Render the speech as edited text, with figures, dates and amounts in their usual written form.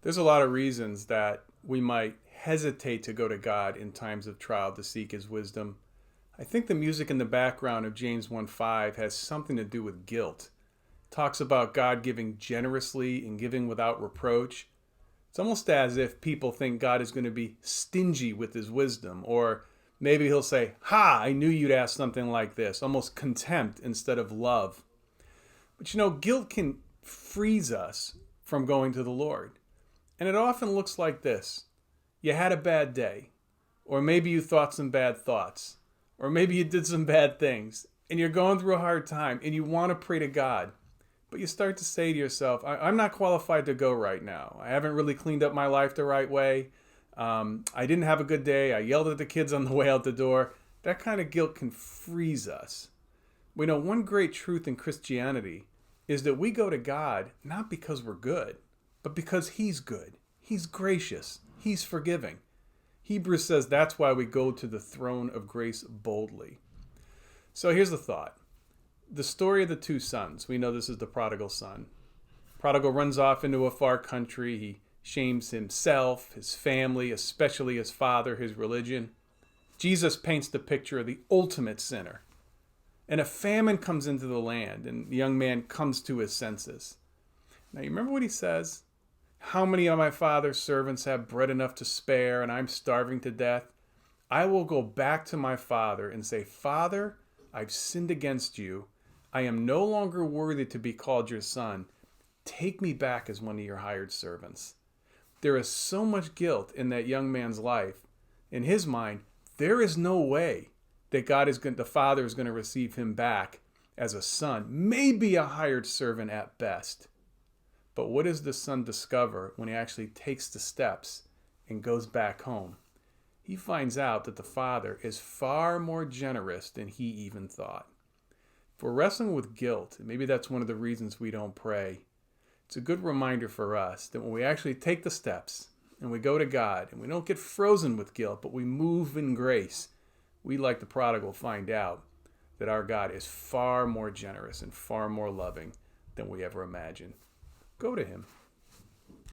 There's a lot of reasons that we might hesitate to go to God in times of trial to seek his wisdom. I think the music in the background of James 1:5 has something to do with guilt. It talks about God giving generously and giving without reproach. It's almost as if people think God is going to be stingy with his wisdom, or maybe he'll say, "Ha, I knew you'd ask something like this," almost contempt instead of love. But guilt can freeze us from going to the Lord. And it often looks like this: you had a bad day, or maybe you thought some bad thoughts, or maybe you did some bad things, and you're going through a hard time, and you want to pray to God. But you start to say to yourself, I'm not qualified to go right now. I haven't really cleaned up my life the right way. I didn't have a good day. I yelled at the kids on the way out the door. That kind of guilt can freeze us. We know one great truth in Christianity is that we go to God not because we're good, but because he's good. He's gracious. He's forgiving. Hebrews says that's why we go to the throne of grace boldly. So here's the thought. The story of the two sons. We know this is the prodigal son. Prodigal runs off into a far country. He shames himself, his family, especially his father, his religion. Jesus paints the picture of the ultimate sinner. And a famine comes into the land, and the young man comes to his senses. Now, you remember what he says? How many of my father's servants have bread enough to spare, and I'm starving to death? I will go back to my father and say, Father, I've sinned against you. I am no longer worthy to be called your son. Take me back as one of your hired servants. There is so much guilt in that young man's life. In his mind, there is no way that the father is going to receive him back as a son, maybe a hired servant at best. But what does the son discover when he actually takes the steps and goes back home? He finds out that the father is far more generous than he even thought. If we're wrestling with guilt, and maybe that's one of the reasons we don't pray, it's a good reminder for us that when we actually take the steps and we go to God and we don't get frozen with guilt, but we move in grace, we, like the prodigal, find out that our God is far more generous and far more loving than we ever imagined. Go to him.